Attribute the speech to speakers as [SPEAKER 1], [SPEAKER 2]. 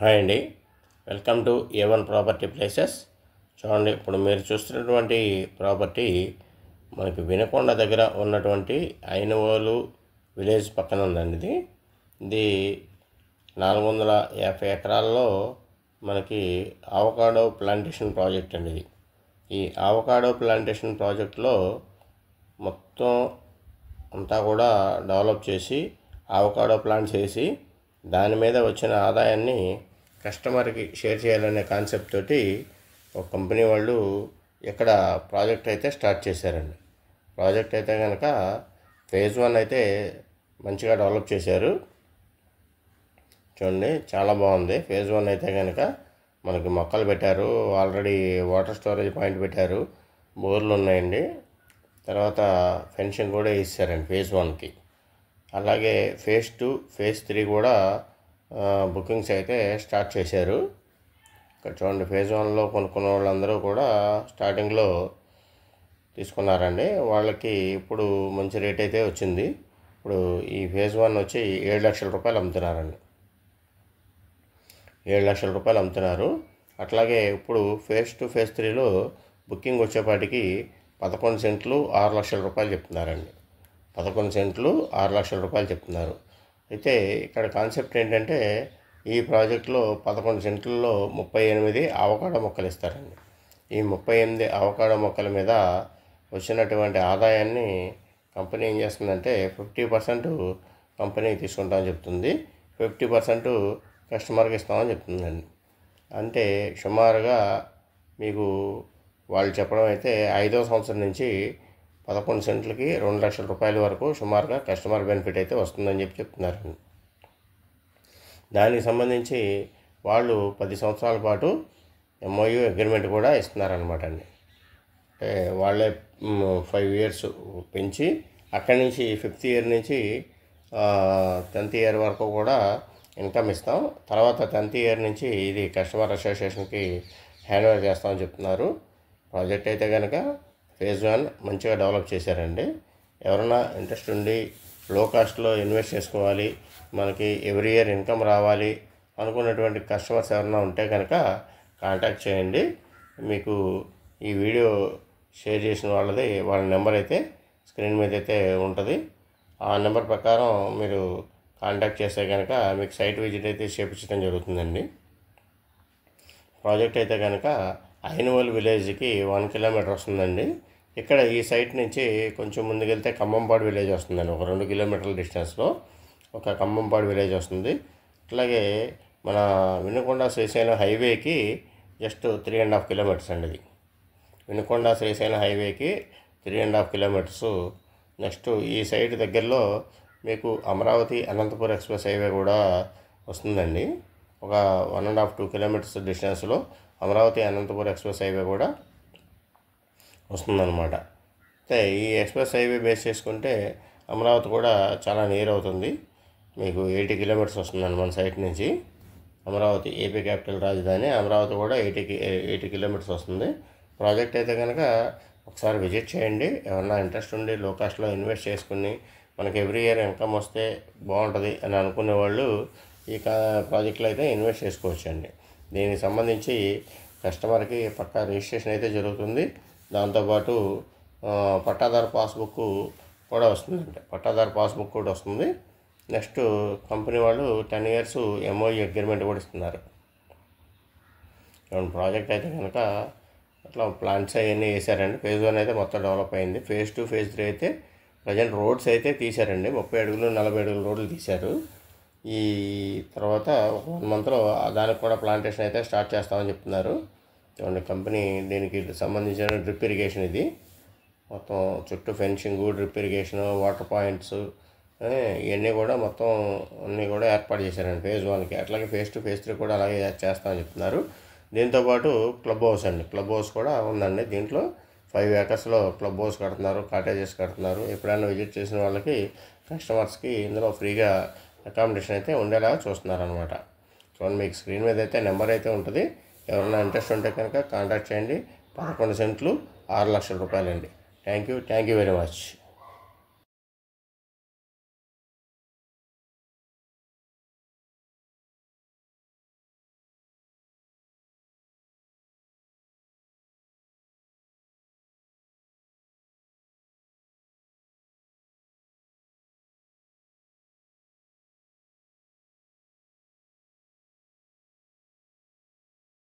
[SPEAKER 1] Hi అండి, welcome to A1 property places. చూడండి, ఇప్పుడు మీరు చూస్తున్నటువంటి ప్రాపర్టీ మనకి వినకొండ దగ్గర ఉన్నటువంటి ఐనవోలు విలేజ్ పక్కన ఉందండి. ఇది 450 ఎకరాల్లో మనకి అవకాడో ప్లాంటేషన్ ప్రాజెక్ట్ అండి. ఈ అవకాడో ప్లాంటేషన్ ప్రాజెక్ట్లో మొత్తం అంతా కూడా డెవలప్ చేసి అవకాడో ప్లాంట్స్ వేసి దాని మీద వచ్చిన ఆదాయాన్ని కస్టమర్కి షేర్ చేయాలనే కాన్సెప్ట్ తోటి ఒక కంపెనీ వాళ్ళు ఇక్కడ ప్రాజెక్ట్ అయితే స్టార్ట్ చేశారండి. ప్రాజెక్ట్ అయితే కనుక ఫేజ్ 1 అయితే మంచిగా డెవలప్ చేశారు. చూడండి, చాలా బాగుంది. ఫేజ్ 1 అయితే కనుక మనకి మొక్కలు పెట్టారు, ఆల్రెడీ వాటర్ స్టోరేజ్ పాయింట్ పెట్టారు, బోర్లు ఉన్నాయండి. తర్వాత ఫెన్సింగ్ కూడా ఇస్తారండి ఫేజ్ 1కి. అలాగే ఫేజ్ 2, ఫేజ్ 3 కూడా బుకింగ్స్ అయితే స్టార్ట్ చేశారు. ఇక్కడ చూడండి, ఫేజ్ 1లో కొనుక్కున్న వాళ్ళందరూ కూడా స్టార్టింగ్లో తీసుకున్నారండి. వాళ్ళకి ఇప్పుడు మంచి రేట్ అయితే వచ్చింది. ఇప్పుడు ఈ ఫేజ్ 1 వచ్చి 7 లక్షల రూపాయలు అమ్ముతున్నారండి. 7 లక్షల రూపాయలు అమ్ముతున్నారు. అట్లాగే ఇప్పుడు ఫేజ్ 2, ఫేజ్ 3లో బుకింగ్ వచ్చేపాటికి 11 సెంట్లు 6 లక్షల రూపాయలు చెప్తున్నారండి. 11 సెంట్లు 6 లక్షల రూపాయలు చెప్తున్నారు. అయితే ఇక్కడ కాన్సెప్ట్ ఏంటంటే, ఈ ప్రాజెక్టులో 11 సెంట్లలో 38 అవకాడో మొక్కలు ఇస్తారండి. ఈ 38 అవకాడో మొక్కల మీద వచ్చినటువంటి ఆదాయాన్ని కంపెనీ ఏం చేస్తుందంటే 50% కంపెనీ తీసుకుంటామని చెప్తుంది, 50% కస్టమర్కి ఇస్తామని చెప్తుందండి. అంటే సుమారుగా మీకు వాళ్ళు చెప్పడం అయితే 5వ సంవత్సరం నుంచి 11 సెంట్లకి 2 లక్షల రూపాయల వరకు సుమారుగా కస్టమర్ బెనిఫిట్ అయితే వస్తుందని చెప్తున్నారు. దానికి సంబంధించి వాళ్ళు 10 సంవత్సరాల పాటు MOU అగ్రిమెంట్ కూడా ఇస్తున్నారనమాట అండి. అంటే వాళ్ళే 5 ఇయర్స్ పెంచి అక్కడి నుంచి 5th ఇయర్ నుంచి 10th ఇయర్ వరకు కూడా ఇన్కమ్ ఇస్తాం. తర్వాత 10th ఇయర్ నుంచి ఇది కస్టమర్ అసోసియేషన్కి హ్యాండ్ ఓవర్ చేస్తామని చెప్తున్నారు. ప్రాజెక్ట్ అయితే కనుక ఫేజ్ 1 మంచిగా డెవలప్ చేశారండి. ఎవరైనా ఇంట్రెస్ట్ ఉండి లో కాస్ట్లో ఇన్వెస్ట్ చేసుకోవాలి, మనకి ఎవ్రీ ఇయర్ ఇన్కమ్ రావాలి అనుకున్నటువంటి కస్టమర్స్ ఎవరైనా ఉంటే కనుక కాంటాక్ట్ చేయండి. మీకు ఈ వీడియో షేర్ చేసిన వాళ్ళ నెంబర్ అయితే స్క్రీన్ మీద అయితే ఉంటుంది. ఆ నెంబర్ ప్రకారం మీరు కాంటాక్ట్ చేస్తే కనుక మీకు సైట్ విజిట్ అయితే చేయించడం జరుగుతుందండి. ప్రాజెక్ట్ అయితే కనుక ఐనవోలు విలేజ్కి 1 కిలోమీటర్ వస్తుందండి. ఇక్కడ ఈ సైట్ నుంచి కొంచెం ముందుకెళ్తే ఖమ్మంపాడు విలేజ్ వస్తుందండి. ఒక 2 కిలోమీటర్ల డిస్టెన్స్లో ఒక ఖమ్మంపాడు విలేజ్ వస్తుంది. అట్లాగే మన వినుకొండ శ్రీశైలం హైవేకి జస్ట్ 3.5 కిలోమీటర్స్ అండి. ఇది వినుకొండ శ్రీశైలం హైవేకి 3.5 కిలోమీటర్స్. నెక్స్ట్ ఈ సైట్ దగ్గరలో మీకు అమరావతి అనంతపురం ఎక్స్ప్రెస్ హైవే కూడా వస్తుందండి. ఒక 1.5-2 కిలోమీటర్స్ డిస్టెన్స్లో అమరావతి అనంతపురం ఎక్స్ప్రెస్ హైవే కూడా వస్తుందన్నమాట. అయితే ఈ ఎక్స్ప్రెస్ హైవే బేస్ చేసుకుంటే అమరావతి కూడా చాలా నియర్ అవుతుంది. మీకు 80 కిలోమీటర్స్ వస్తుందండి మన సైట్ నుంచి. అమరావతి ఏపీ క్యాపిటల్ రాజధాని అమరావతి కూడా 80 కిలోమీటర్స్ వస్తుంది. ప్రాజెక్ట్ అయితే కనుక ఒకసారి విజిట్ చేయండి. ఎవరన్నా ఇంట్రెస్ట్ ఉండి లో కాస్ట్లో ఇన్వెస్ట్ చేసుకుని మనకి ఎవ్రీ ఇయర్ ఇన్కమ్ వస్తే బాగుంటుంది అని అనుకునే వాళ్ళు ఈ ప్రాజెక్ట్లో అయితే ఇన్వెస్ట్ చేసుకోవచ్చండి. దీనికి సంబంధించి కస్టమర్కి పక్కా రిజిస్ట్రేషన్ అయితే జరుగుతుంది. దాంతోపాటు పట్టాదారు పాస్బుక్ కూడా వస్తుందండి. పట్టాదారు పాస్బుక్ కూడా వస్తుంది. నెక్స్ట్ కంపెనీ వాళ్ళు 10 ఇయర్స్ MOU అగ్రిమెంట్ కూడా ఇస్తున్నారు. ప్రాజెక్ట్ అయితే కనుక అట్లా ప్లాంట్స్ అవన్నీ వేసారండి. ఫేజ్ 1 అయితే మొత్తం డెవలప్ అయింది. ఫేజ్ 2, ఫేజ్ 3 అయితే ప్రజెంట్ రోడ్స్ అయితే తీశారండి. 30 అడుగులు 40 అడుగుల రోడ్లు తీశారు. ఈ తర్వాత ఒక 1 మంత్లో దానికి కూడా ప్లాంటేషన్ అయితే స్టార్ట్ చేస్తామని చెప్తున్నారు. చూడండి, కంపెనీ దీనికి సంబంధించిన డ్రిప్ ఇరిగేషన్, ఇది మొత్తం చుట్టూ fencing, drip irrigation, water points ఇవన్నీ కూడా మొత్తం అన్నీ కూడా ఏర్పాటు చేశారండి ఫేజ్ 1కి. అట్లాగే ఫేజ్ 2, ఫేజ్ 3 కూడా అలాగే చేస్తామని చెప్తున్నారు. దీంతోపాటు క్లబ్ హౌస్ అండి, క్లబ్ హౌస్ కూడా ఉందండి. దీంట్లో 5 ఏకర్స్లో క్లబ్ హౌస్ కడుతున్నారు, కాటేజెస్ కడుతున్నారు. ఎప్పుడైనా విజిట్ చేసిన వాళ్ళకి కస్టమర్స్కి ఇందులో ఫ్రీగా అకామిడేషన్ అయితే ఉండేలాగా చూస్తున్నారు అనమాట. చూడండి, మీకు స్క్రీన్ మీద అయితే నెంబర్ అయితే ఉంటుంది. ఎవరైనా ఇంట్రెస్ట్ ఉంటే కనుక కాంటాక్ట్ చేయండి. 11 సెంట్లు 6 లక్షల రూపాయలండి. Thank you very much.